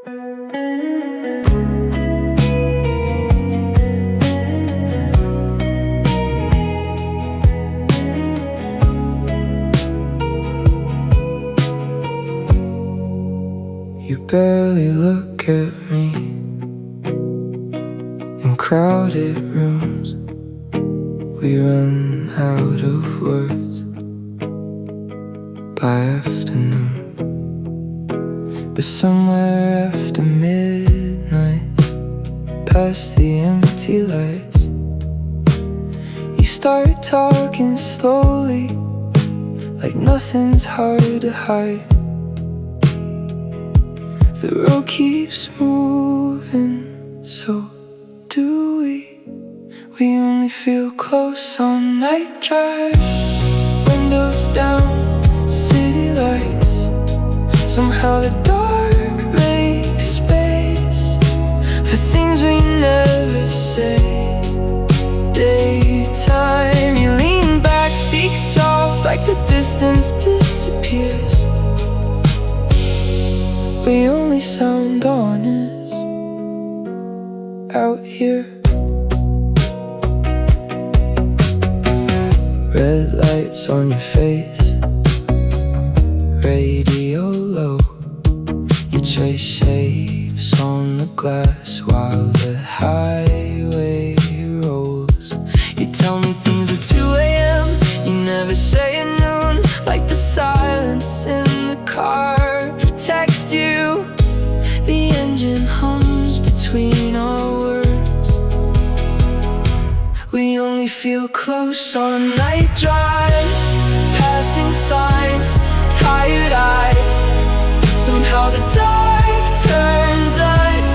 You barely look at me in crowded rooms. We run out of words by afternoon. But somewhere after midnight, past the empty lights, you start talking slowly, like nothing's hard to hide. The road keeps moving, so do we. We only feel close on night drives, windows down, city lights. Somehow the dark makes space for things we never say. Daytime, you lean back, speak soft, like the distance disappears. We only sound honest out here. Red lights on your face, radio low. You trace shapes on the glass while the highway rolls. You tell me things at 2 a.m. You never say at noon, like the silence in the car protects you. The engine hums between our words. We only feel close on night drives, passing signs, tired eyes. Somehow the dark turns us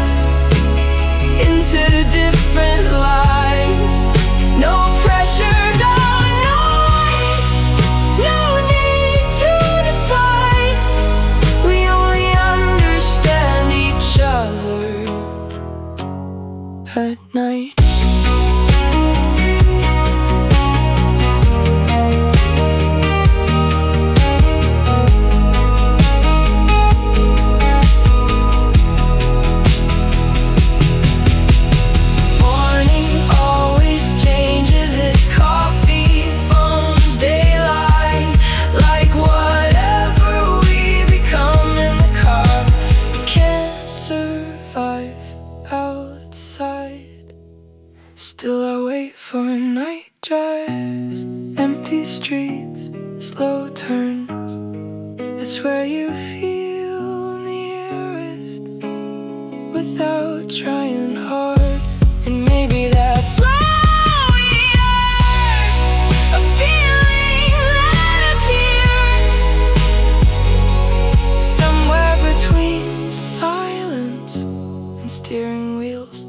into different lives. No pressure, no noise, no need to define. We only understand each other at night. Outside, still I wait for night drives, empty streets, slow turns. That's where you feel nearest without trying hard. And maybe that's all we are, a feeling that appears somewhere between silence and steering wheels.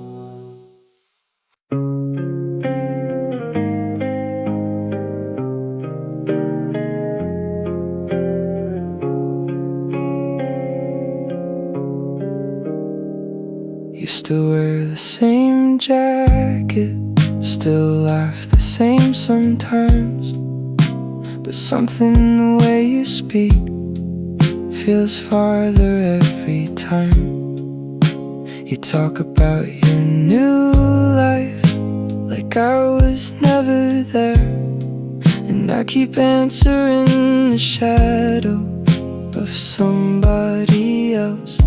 You still wear the same jacket, still laugh the same sometimes. But something in the way you speak feels farther every time. You talk about your new life like I was never there, and I keep answering the shadow of somebody else.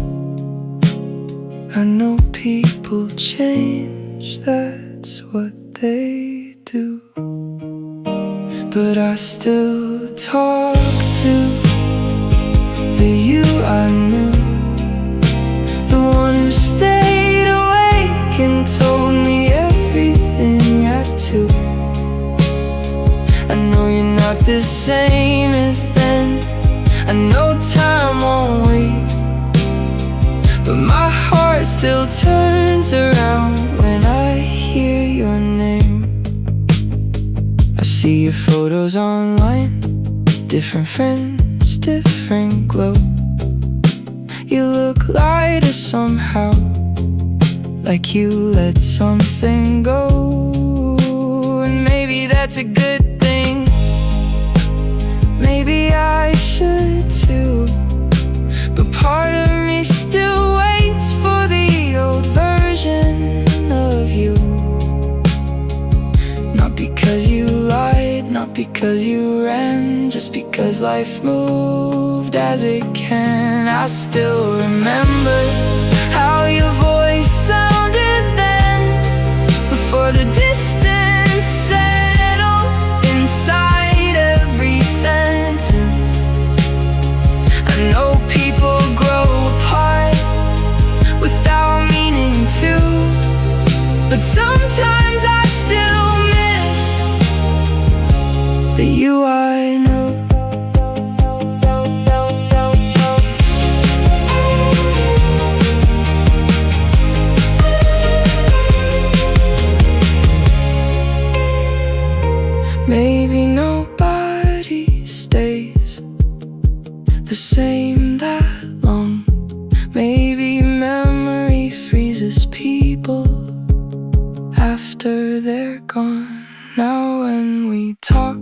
I know people change, that's what they do, but I still talk to the you I knew, the one who stayed awake and told me everything at 2. I know you're not the same as then, I know time won't wait, but my heart still turns around when I hear your name. I see your photos online, different friends, different glow. You look lighter somehow, like you let something go. And maybe that's a good thing, maybe I should too, but part of me still waits because you lied, not because you ran, just because life moved as it can. I still remember how your voice sounded then, before the distance settled inside every sentence. I know people grow apart without meaning to, but sometimes I still miss the you I know. Maybe nobody stays the same that long. Maybe memory freezes people after they're gone. Now when we talk,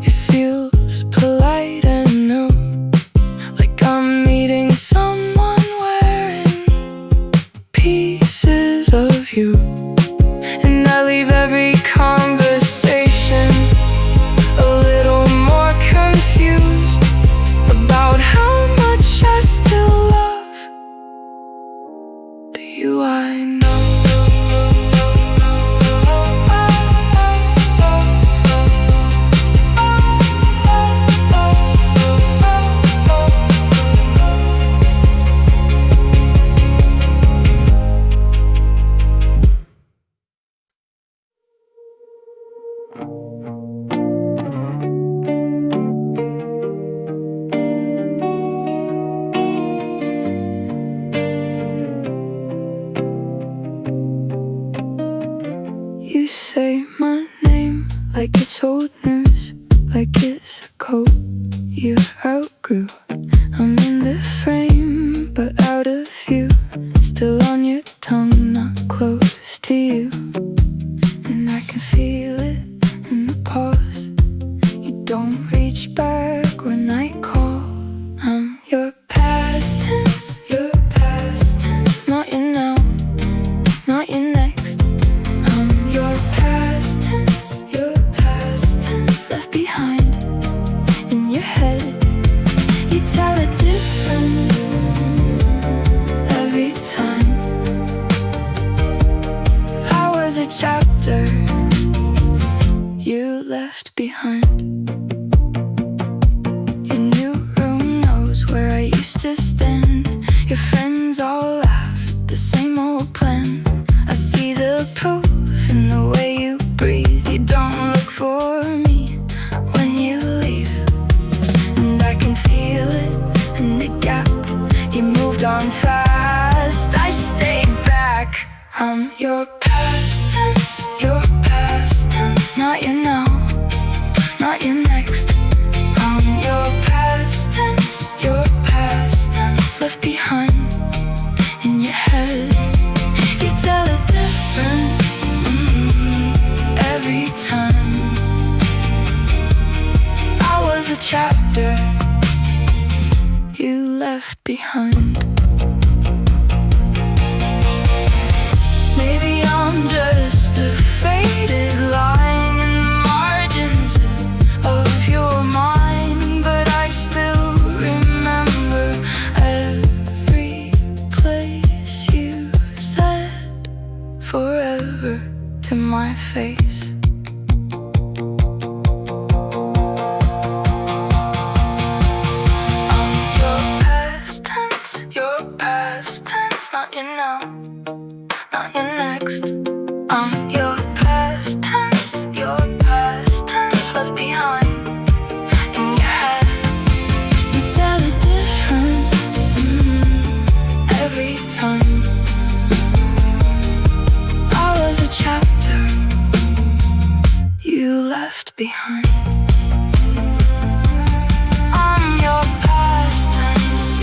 it feels polite and new, like I'm meeting someone wearing pieces of you. And I leave every conversation a little more confused about how much I still love the you I know. You say my name like it's old news, like it's a coat you outgrew. I'm in the frame, but out of view, still on your tongue, not close to you. And I can feel it in the pause. You don't reach back when I call. I'm your past tense, not your now, not your next. I'm your past tense, left behind in your head. You tell it different every time. I was a chapter you left behind. Your new room knows where I used to stand. Your friends all laugh, the same old plan. I see the proof in the way you breathe. You don't look for me when you leave, and I can feel it in the gap. You moved on fast, I stayed back. I'm your past tense, not your now, not your next. I'm your past tense, left behind in your head. You tell it different every time. I was a chapter you left behind. Maybe I'm just a faded line in the margins of your mind, but I still remember every place you said forever to my face. Not your now, not your next. I'm your past tense, left behind in your head. You tell it different every time. I was a chapter you left behind. I'm your past tense,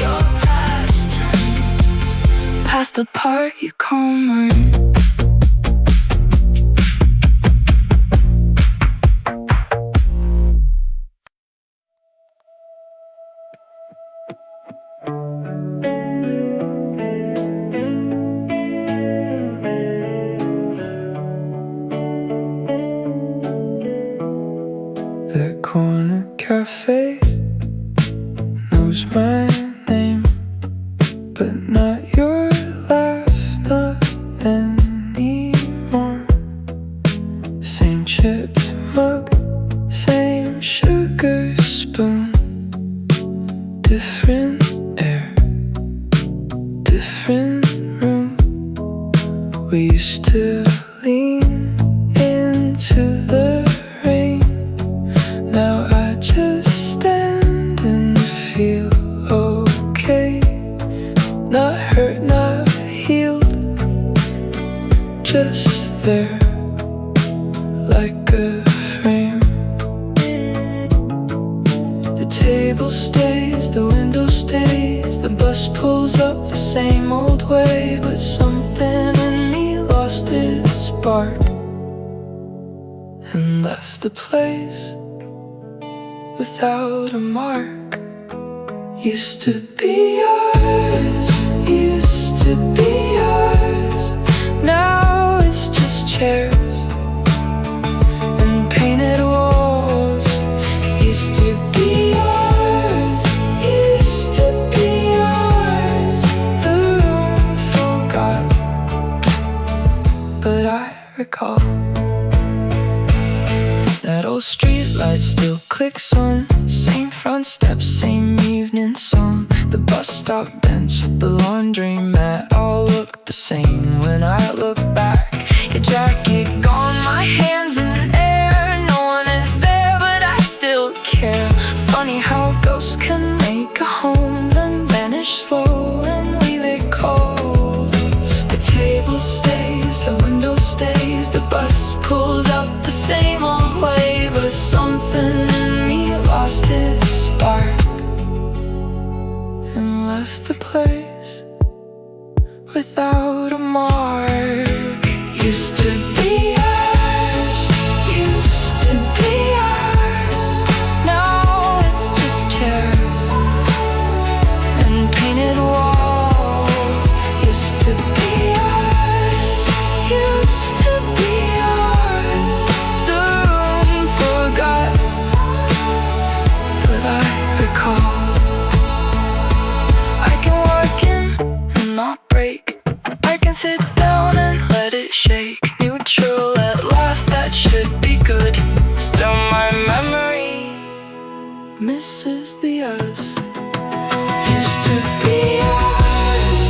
past the part you call mine. but not your laugh, not anymore. Same chipped mug, same sugar spoon, different air, different room. We used to lean into the rain. Now I just stand and feel okay. Not hurt, not healed, just there, like a frame. The table stays, the window stays, the bus pulls up the same old way. But something in me lost its spark and left the place without a mark. Used to be yours, used to be yours. Now it's just chairs and painted walls. Used to be yours, used to be yours. The room forgot, but I recall that old street light still clicks on. Same front steps, same evening song. The bus stop bench, the laundromat all look the same when I look back. Your jacket gone, my hands in air. No one is there, but I still care. Funny how ghosts can make a home, then vanish slow and leave it cold. The table stays, the window stays, the bus pulls up the same old way. But something in me lost its spark and left the place without a mark. Used to be yours, used to be yours. Now it's just chairs and painted walls. Used to be yours, used to be yours. The room forgot, but I recall. I can work in and not break. I can sit down and let it shake. Neutral at last, that should be good. Still my memory misses the us. Used to be yours,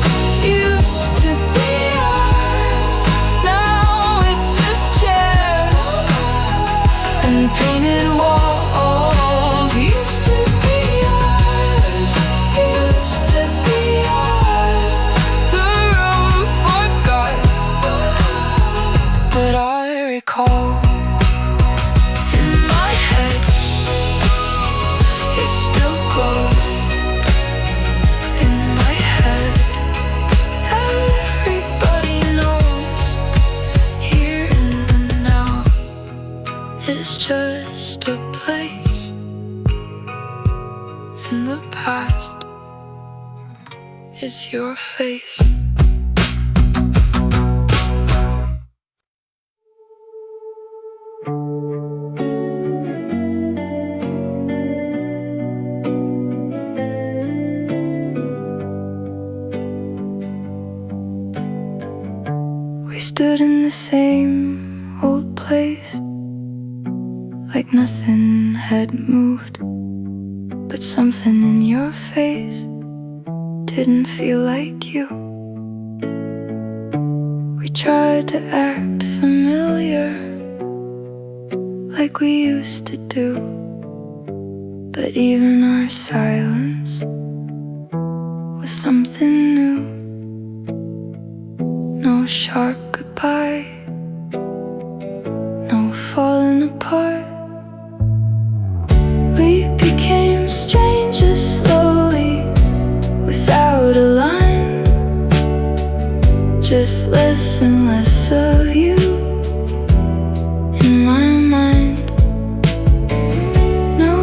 used to be yours. Now it's just chairs and painted walls. Used to be yours, used to be yours. The room forgot, but I recall. In my head, it still glows. In my head, everybody knows. Here in the now, it's just a place. In the past, it's your face. We stood in the same old place, like nothing had moved. But something in your face didn't feel like you. We tried to act familiar, like we used to do. But even our silence was something new. No sharp goodbye, no falling apart. We became strangers slowly, without a line. Just less and less of you in my mind. No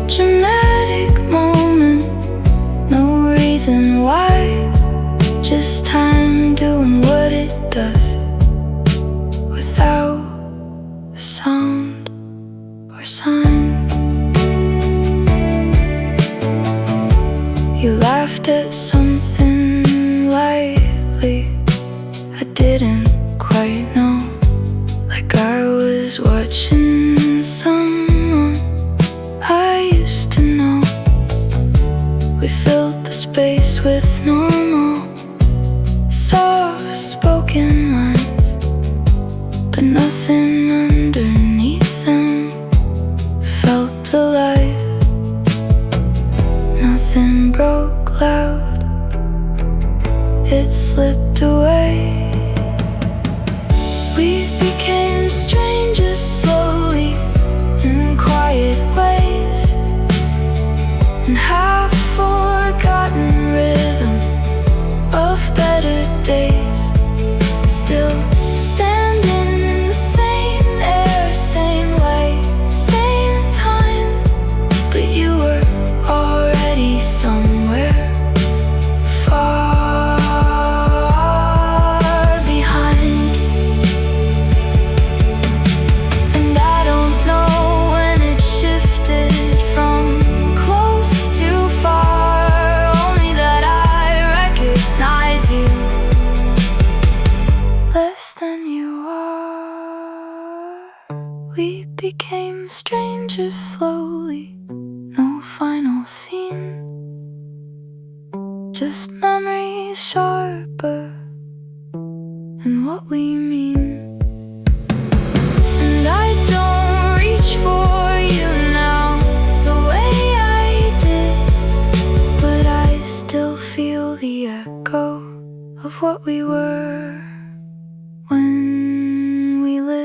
dramatic moment, no reason why. Just time doing what it does, without a sound or sign. You laughed at something with normal, soft-spoken lines, but nothing underneath them felt alive. Nothing broke loud, it slipped away. We became strangers slowly, in quiet ways, and half-forgotten rhythm of better days. Still standing in the same air, same way, same time, but you were already somewhere far behind. And I don't know when it shifted from close to far, only that I recognize you less than you are. We became strangers slowly, no final scene, just memories sharper than what we mean. And I don't reach for you now the way I did, but I still feel the echo of what we were when we lived.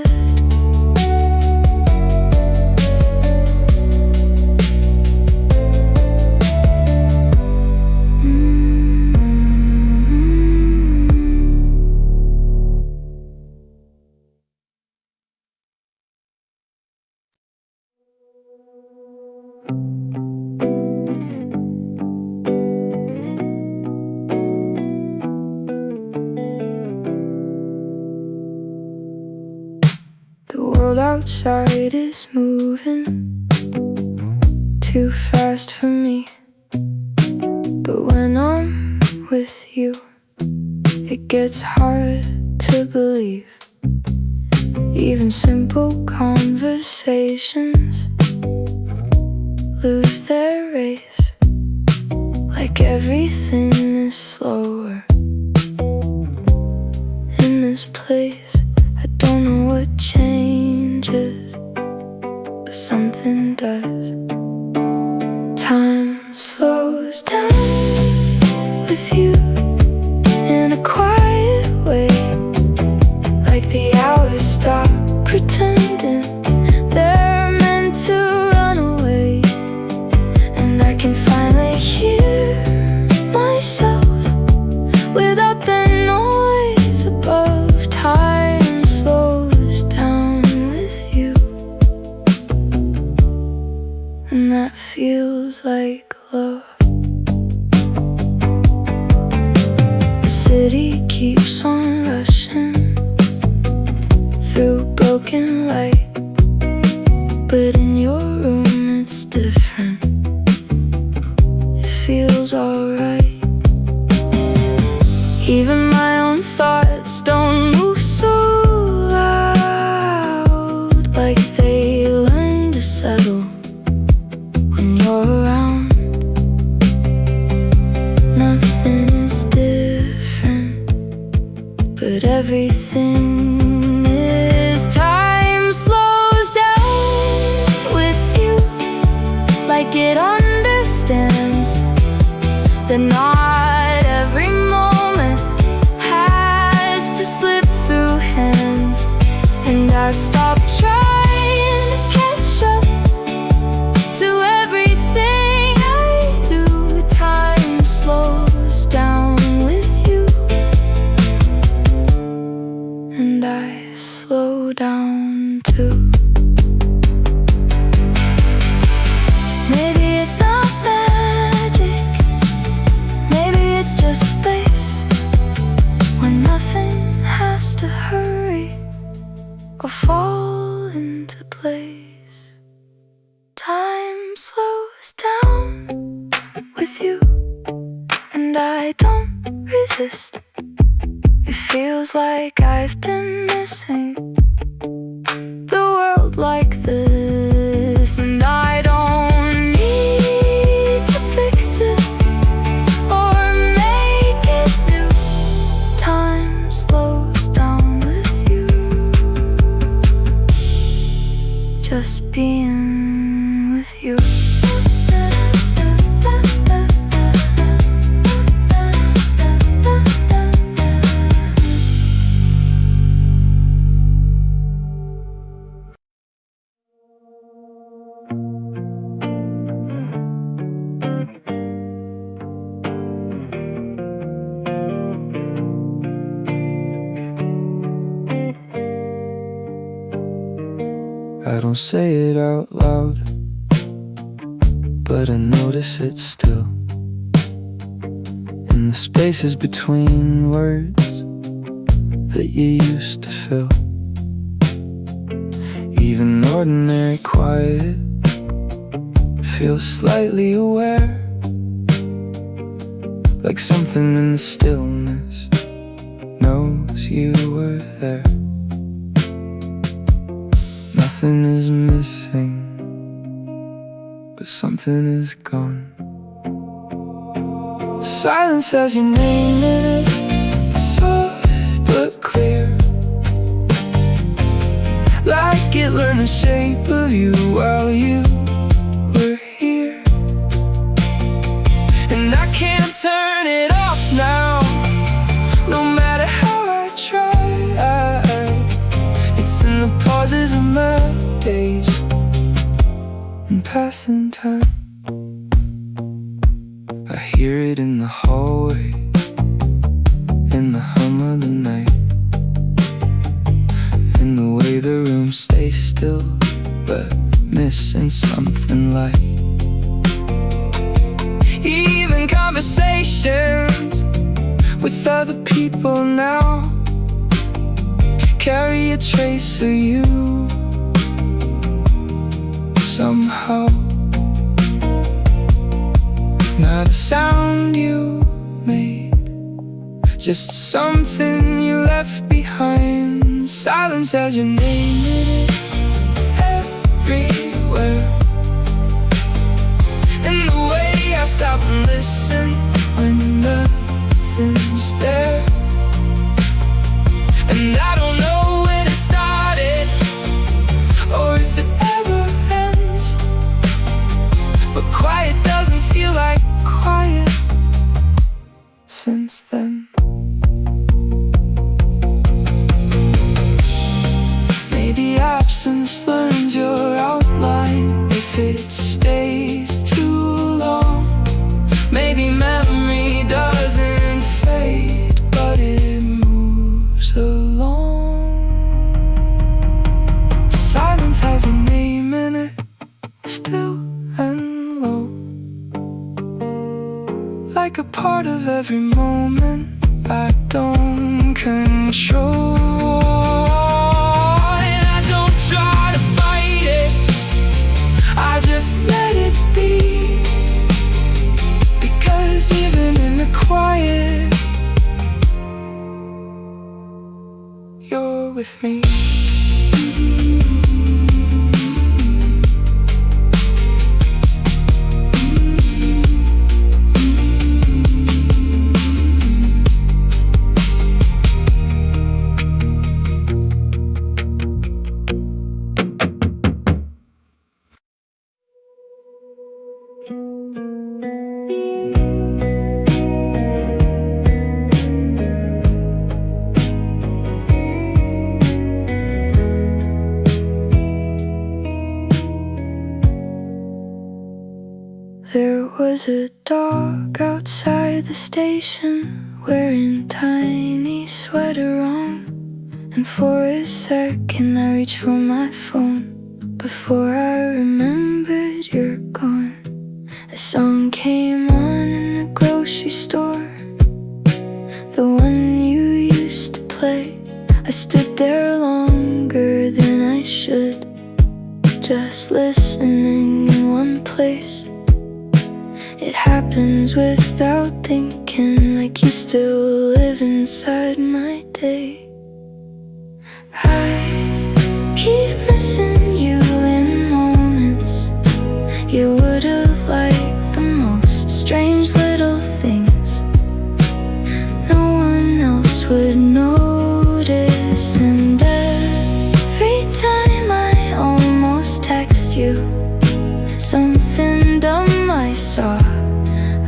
The world outside is moving too fast for me, but when I'm with you, it gets hard to believe. Even simple conversations lose their race, like everything is slower in this place. I don't know what changes, but something does. Time slows down with you in a quiet way, like the hours stop pretending they're meant to run away. And I can finally hear myself without the noise above. Time slows down with you, and that feels like love. The city keeps on rushing through broken light, but in your room it's different. It feels alright. Even my own thoughts don't move so loud, like they learn to settle when you're around. Nothing is different, but everything is. Time slows down with you, like it understands that not every moment has to slip through hands. And I stop trying to catch up to everything I do. Time slows down with you, and I slow down too. Maybe it's not magic, maybe it's just space, when nothing has to hurry or fall into place. Time slows down with you, and I don't resist. It feels like I've been missing the world like this, and I don't need to fix it or make I don't say it out loud, but I notice it still. In the spaces between words that you used to fill. Even ordinary quiet feels slightly aware, like something in the stillness knows you were there. Nothing is missing, but something is gone. Silence has your name in it, soft but clear, like it learned the shape of you while you were here. And I can't turn it off now, no matter how I try. It's in the pauses of my days and passing time. I hear it in the hallway, in the hum of the night, in the way the room stays still, but missing something light. Even conversations with other people now carry a trace of you somehow. Not a sound you made, just something you left behind. Silence has your name in it everywhere. And the way I stop and listen when nothing's there. And I don't know when it started or if it ever ends, but quiet doesn't feel like quiet since then. Maybe absence learns your outline if it stays too long. Maybe memory doesn't fade, but it moves along. Silence has a name in it, still and low, like a part of every moment I don't control. And I don't try to fight it, I just let it be. Because even in the quiet, you're with me. There was a dog outside the station wearing tiny sweater on, and for a second I reached for my phone. Before I remembered, you're gone. A song came on in the grocery store, the one you used to play. I stood there longer than I should, just listening in one place. It happens without thinking, like you still live inside my day. I keep missing you in moments you would have liked the most. Strange little things no one else would notice. And every time I almost text you something dumb I saw,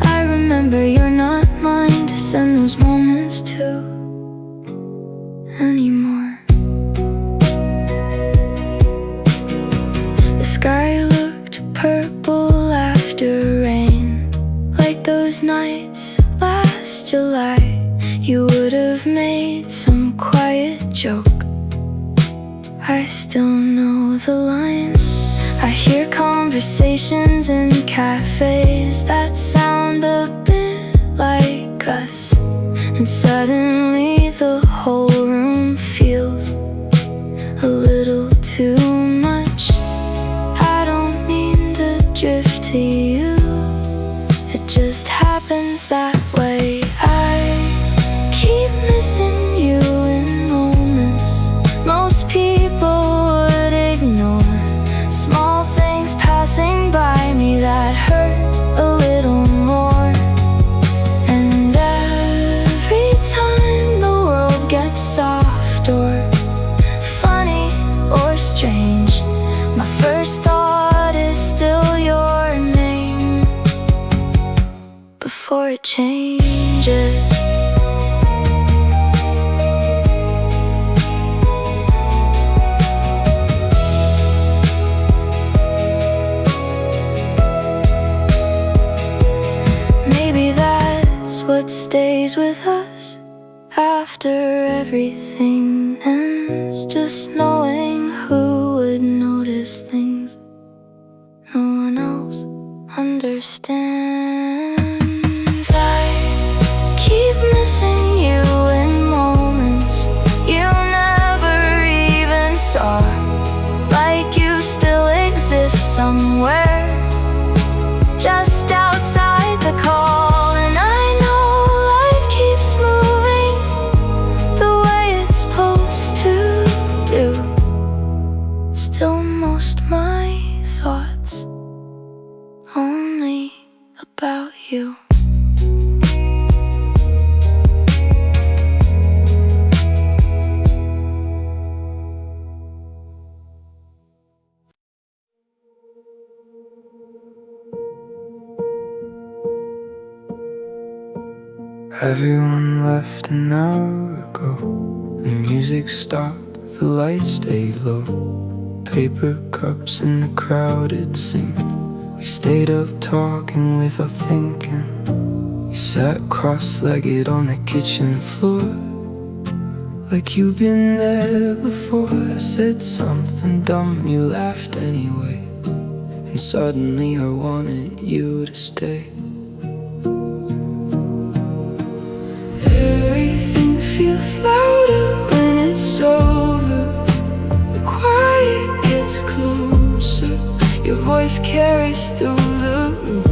I remember you're not mine to send those moments to anymore. The sky looked purple after rain, like those nights last July. You would have made some quiet joke. I still know the line. I hear conversations in cafes that sound a bit like us, and suddenly the whole room feels a little too much. I don't mean to drift to you, it just happens that way. I keep missing you in moments most people would ignore. Small things passing by me that hurt a little more. And every time the world gets soft or funny or strange, my first thought is still your name before it changes. What stays with us after everything ends, just knowing who would notice things no one else understands. I keep missing you in moments you never even saw, like you still exist somewhere just outside the call. My thoughts only about you. Everyone left an hour ago. The music stopped, the lights stayed low. Paper cups in the crowded sink. We stayed up talking without thinking. You sat cross-legged on the kitchen floor, like you've been there before. I said something dumb, you laughed anyway, and suddenly I wanted you to stay. Everything feels louder when it's over. The quiet gets closer. Your voice carries through the room.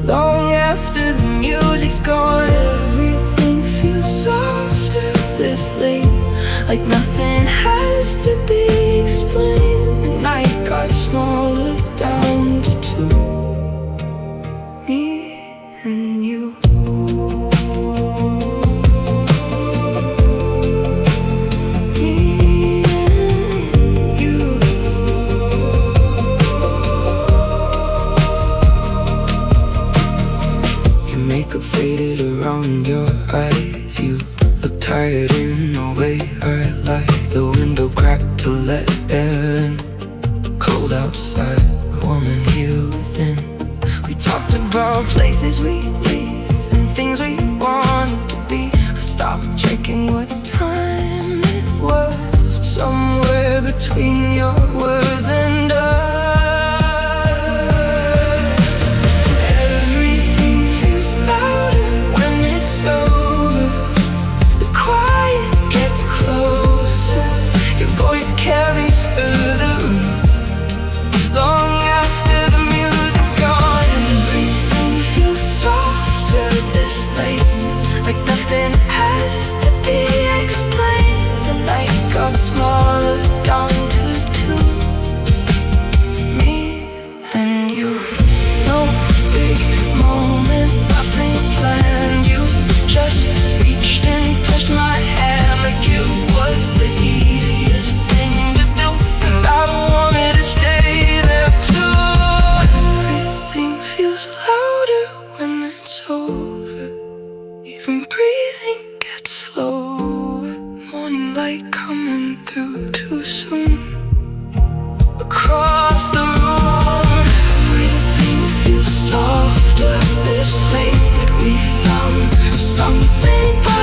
Long after the music's gone, everything feels softer this late, like nothing has to be explained. The night got smaller, down to two, me and you. Faded around your eyes. You look tired in a way I like. The window cracked to let air in. Cold outside, warm in here within. We talked about places we'd leave and things we wanted to be. I stopped checking what time it was. Somewhere between your words and us. Carries through the room. Long after the music's gone, everything feels softer this late, like nothing has to be explained. The night got smaller, down to two, me and you. No big moment, nothing planned. You just reached and touched my hand like it was the easiest thing. I wanted to stay there too. Everything feels louder when it's over. Even breathing gets slower. Morning light coming through too soon. Across the room, everything feels softer this late, like we found something.